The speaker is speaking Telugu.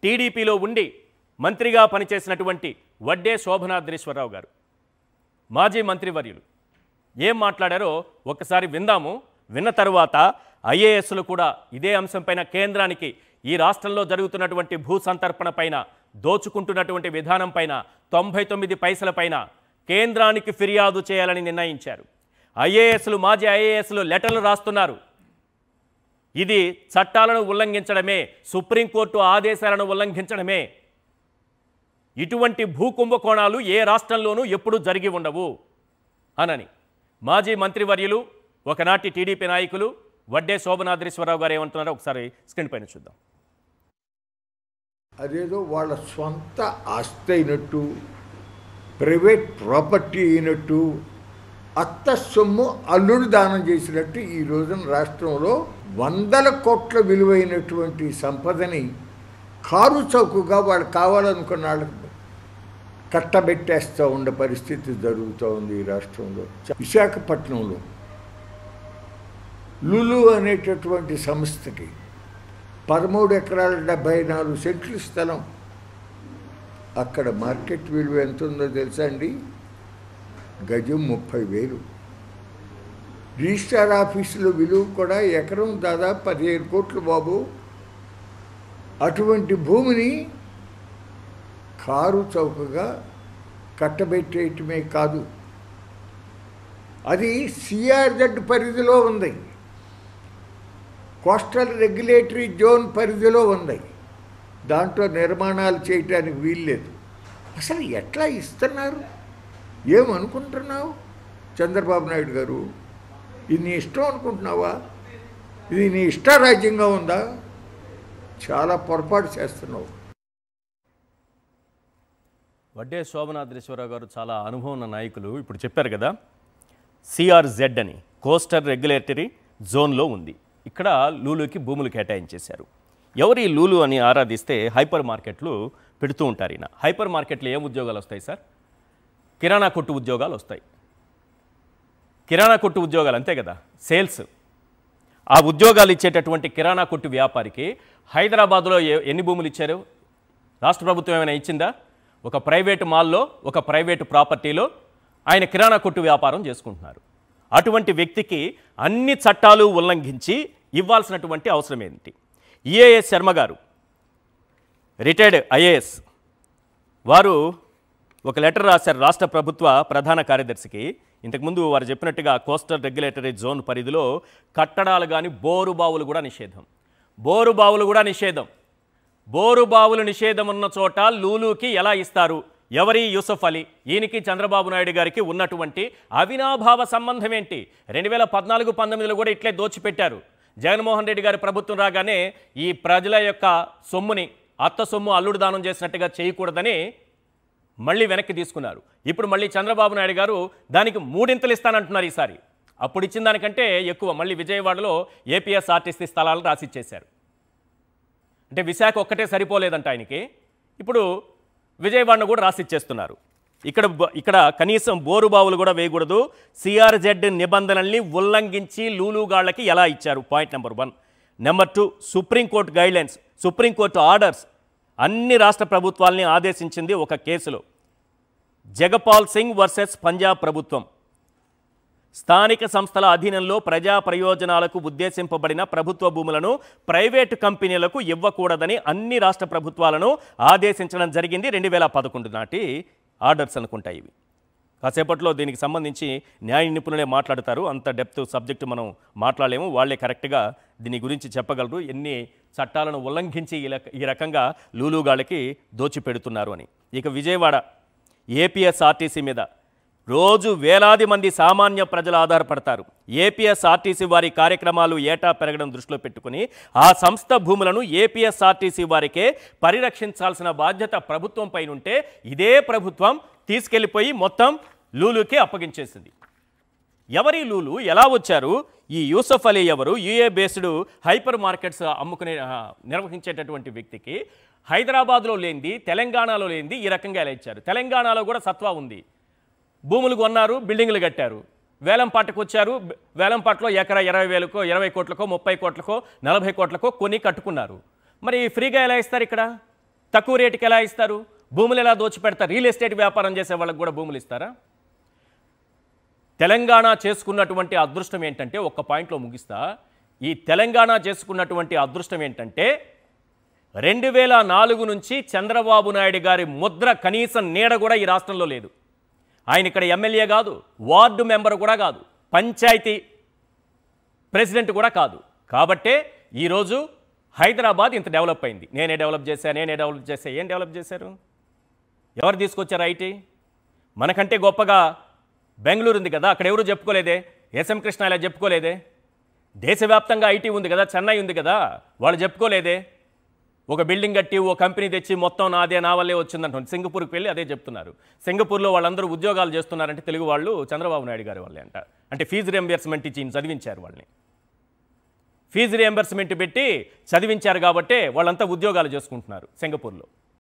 టీడీపీలో ఉండి మంత్రిగా పనిచేసినటువంటి వడ్డే శోభనాద్రీశ్వరరావు గారు, మాజీ మంత్రివర్యులు ఏం మాట్లాడారో ఒక్కసారి విందాము. విన్న తరువాత ఐఏఎస్లు కూడా ఇదే అంశంపైన కేంద్రానికి ఈ రాష్ట్రంలో జరుగుతున్నటువంటి భూ సంతర్పణ పైన, దోచుకుంటున్నటువంటి విధానం పైన, 99 పైసల పైన కేంద్రానికి ఫిర్యాదు చేయాలని నిర్ణయించారు. ఐఏఎస్లు, మాజీ ఐఏఎస్లు లెటర్లు రాస్తున్నారు. ఇది చట్టాలను ఉల్లంఘించడమే, సుప్రీంకోర్టు ఆదేశాలను ఉల్లంఘించడమే. ఇటువంటి భూ కుంభకోణాలు ఏ రాష్ట్రంలోనూ ఎప్పుడూ జరిగి ఉండవు అనని మాజీ మంత్రివర్యులు, ఒకనాటి టీడీపీ నాయకులు వడ్డే శోభనాద్రీశ్వరరావు గారు ఏమంటున్నారో ఒకసారి స్క్రీన్ పైన చూద్దాం. అదేదో వాళ్ళ సొంత ఆస్తి అయినట్టు, ప్రైవేట్ ప్రాపర్టీ అయినట్టు, అత్త సొమ్ము అల్లుడు దానం చేసినట్టు ఈ రోజున రాష్ట్రంలో 100 కోట్ల విలువైనటువంటి సంపదని కారు చౌకగా వాళ్ళు కావాలనుకున్న వాళ్ళకి కట్టబెట్టేస్తూ ఉండే పరిస్థితి జరుగుతూ ఉంది ఈ రాష్ట్రంలో. విశాఖపట్నంలో లులు అనేటటువంటి సంస్థకి 13 ఎకరాల 74 సెంట్లు స్థలం, అక్కడ మార్కెట్ విలువ ఎంత ఉందో తెలుసా అండి? గజం 30,000. రిజిస్ట్రార్ ఆఫీసులో విలువ కూడా ఎకరం దాదాపు 15 కోట్లు బాబు. అటువంటి భూమిని కారు చౌకగా కట్టబెట్టేయటమే కాదు, అది సిఆర్జెడ్ పరిధిలో ఉంది, కోస్టల్ రెగ్యులేటరీ జోన్ పరిధిలో ఉంది. దాంట్లో నిర్మాణాలు చేయటానికి వీల్లేదు. అసలు ఎట్లా ఇస్తున్నారు? ఏమనుకుంటున్నావు చంద్రబాబు నాయుడు గారు? ఇది నీ ఇష్టం అనుకుంటున్నావా? ఇది నీ ఇష్టారాజ్యంగా ఉందా? చాలా పొరపాటు చేస్తున్నావు. వడ్డే శోభనాద్రీశ్వరరావు గారు చాలా అనుభవం ఉన్న నాయకులు. ఇప్పుడు చెప్పారు కదా, సిఆర్జెడ్ అని కోస్టల్ రెగ్యులేటరీ జోన్లో ఉంది. ఇక్కడ లూలుకి భూములు కేటాయించేశారు. ఎవరు ఈ లూలు అని ఆరాధిస్తే హైపర్ మార్కెట్లు పెడుతూ ఉంటారు. ఈయన హైపర్ మార్కెట్లో ఏం ఉద్యోగాలు వస్తాయి సార్? కిరాణా కొట్టు ఉద్యోగాలు వస్తాయి. కిరాణా కొట్టు ఉద్యోగాలు అంతే కదా, సేల్స్. ఆ ఉద్యోగాలు ఇచ్చేటటువంటి కిరాణా కొట్టు వ్యాపారికి హైదరాబాద్లో ఎన్ని భూములు ఇచ్చారు? రాష్ట్ర ప్రభుత్వం ఏమైనా ఇచ్చిందా? ఒక ప్రైవేటు మాల్లో, ఒక ప్రైవేటు ప్రాపర్టీలో ఆయన కిరాణా కొట్టు వ్యాపారం చేసుకుంటున్నారు. అటువంటి వ్యక్తికి అన్ని చట్టాలు ఉల్లంఘించి ఇవ్వాల్సినటువంటి అవసరం ఏంటి? ఈఏఎస్ శర్మ గారు, రిటైర్డ్ ఐఏఎస్, వారు ఒక లెటర్ రాశారు రాష్ట్ర ప్రభుత్వ ప్రధాన కార్యదర్శికి. ఇంతకుముందు వారు చెప్పినట్టుగా కోస్టల్ రెగ్యులేటరీ జోన్ పరిధిలో కట్టడాలు కానీ బోరు బావులు కూడా నిషేధం. బోరు బావులు కూడా నిషేధం. బోరు బావులు నిషేధం ఉన్న చోట లూలుకి ఎలా ఇస్తారు? ఎవరి యూసఫ్ అలీ, ఈయనకి చంద్రబాబు నాయుడు గారికి ఉన్నటువంటి అవినాభావ సంబంధం ఏంటి? 2014-19లో కూడా ఇట్లే దోచిపెట్టారు. జగన్మోహన్ రెడ్డి గారి ప్రభుత్వం రాగానే ఈ ప్రజల యొక్క సొమ్ముని, అత్త సొమ్ము అల్లుడు దానం చేసినట్టుగా చేయకూడదని మళ్ళీ వెనక్కి తీసుకున్నారు. ఇప్పుడు మళ్ళీ చంద్రబాబు నాయుడు గారు దానికి 3 ఇంతలు ఇస్తానంటున్నారు ఈసారి. అప్పుడు ఇచ్చిన దానికంటే ఎక్కువ మళ్ళీ విజయవాడలో ఏపీఎస్ఆర్టీసీ స్థలాలను రాసిచ్చేశారు. అంటే విశాఖ ఒక్కటే సరిపోలేదంట ఆయనకి, ఇప్పుడు విజయవాడను కూడా రాసిచ్చేస్తున్నారు. ఇక్కడ కనీసం బోరు బావులు కూడా వేయకూడదు. సిఆర్జెడ్ నిబంధనల్ని ఉల్లంఘించి లూలుగాళ్లకి ఎలా ఇచ్చారు? Point number 1. Number 2, supreme court guidelines, supreme court orders అన్ని రాష్ట్ర ప్రభుత్వాల్ని ఆదేశించింది ఒక కేసులో. జగపాల్ సింగ్ వర్సెస్ పంజాబ్ ప్రభుత్వం. స్థానిక సంస్థల అధీనంలో ప్రజా ప్రయోజనాలకు ఉద్దేశింపబడిన ప్రభుత్వ భూములను ప్రైవేటు కంపెనీలకు ఇవ్వకూడదని అన్ని రాష్ట్ర ప్రభుత్వాలను ఆదేశించడం జరిగింది. 2011 నాటి ఆర్డర్స్ అనుకుంటాయి ఇవి. కాసేపట్లో దీనికి సంబంధించి న్యాయ నిపుణులే మాట్లాడతారు. అంత డెప్త్ సబ్జెక్టు మనం మాట్లాడలేము, వాళ్ళే కరెక్ట్గా దీని గురించి చెప్పగలరు. ఎన్ని చట్టాలను ఉల్లంఘించి ఈ రకంగా లూలుగాళ్ళకి దోచిపెడుతున్నారు అని. ఇక విజయవాడ ఏపీఎస్ఆర్టీసీ మీద రోజు వేలాది మంది సామాన్య ప్రజలు ఆధారపడతారు. ఏపీఎస్ఆర్టీసీ వారి కార్యక్రమాలు ఏటా పెరగడం దృష్టిలో పెట్టుకుని ఆ సంస్థ భూములను ఏపీఎస్ఆర్టీసీ వారికే పరిరక్షించాల్సిన బాధ్యత ప్రభుత్వం పైన ఉంటే ఇదే ప్రభుత్వం తీసుకెళ్లిపోయి మొత్తం లూలుకి అప్పగించేసింది. ఎవరి లూలు, ఎలా వచ్చారు? ఈ యూసఫ్ అలీ ఎవరు? యూఏ బేస్డ్ హైపర్ మార్కెట్స్ నిర్వహించేటటువంటి వ్యక్తికి హైదరాబాద్లో లేనిది, తెలంగాణలో లేనిది ఈ రకంగా ఎలా ఇచ్చారు? తెలంగాణలో కూడా సత్వా ఉంది. భూములు కొన్నారు, బిల్డింగ్లు కట్టారు. వేలంపాటకు వచ్చారు. వేలంపాటలో ఎకరా 20,000కో, 20 కోట్లకో, 30 కోట్లకో, 40 కోట్లకో కొని కట్టుకున్నారు. మరి ఫ్రీగా ఎలా ఇస్తారు? ఇక్కడ తక్కువ రేటుకి ఎలా ఇస్తారు? భూములు ఎలా దోచిపెడతారు? రియల్ ఎస్టేట్ వ్యాపారం చేసే వాళ్ళకి కూడా భూములు ఇస్తారా? తెలంగాణ చేసుకున్నటువంటి అదృష్టం ఏంటంటే, ఒక్క పాయింట్లో ముగిస్తా, ఈ తెలంగాణ చేసుకున్నటువంటి అదృష్టం ఏంటంటే 2004 నుంచి చంద్రబాబు నాయుడు గారి ముద్ర కనీసం నీడ కూడా ఈ రాష్ట్రంలో లేదు. ఆయన ఇక్కడ ఎమ్మెల్యే కాదు, వార్డు మెంబర్ కూడా కాదు, పంచాయతీ ప్రెసిడెంట్ కూడా కాదు. కాబట్టే ఈరోజు హైదరాబాద్ ఇంత డెవలప్ అయింది. నేనే డెవలప్ చేశా. ఏం డెవలప్ చేశారు? ఎవరు తీసుకొచ్చారు ఐటీ? మనకంటే గొప్పగా బెంగళూరు ఉంది కదా, అక్కడ ఎవరు చెప్పుకోలేదే. ఎస్ఎం కృష్ణ ఇలా చెప్పుకోలేదే. దేశవ్యాప్తంగా ఐటీ ఉంది కదా, చెన్నై ఉంది కదా, వాళ్ళు చెప్పుకోలేదే. ఒక బిల్డింగ్ కట్టి ఓ కంపెనీ తెచ్చి మొత్తం నాదే, నా వల్లే వచ్చిందంటుంది. సింగపూర్కి వెళ్ళి అదే చెప్తున్నారు. సింగపూర్లో వాళ్ళందరూ ఉద్యోగాలు చేస్తున్నారంటే తెలుగు వాళ్ళు చంద్రబాబు నాయుడు గారి వాళ్ళే అంట. అంటే ఫీజు రియంబర్స్మెంట్ ఇచ్చి చదివించారు వాళ్ళని. ఫీజు రియంబర్స్మెంట్ పెట్టి చదివించారు కాబట్టే వాళ్ళంతా ఉద్యోగాలు చేసుకుంటున్నారు సింగపూర్లో.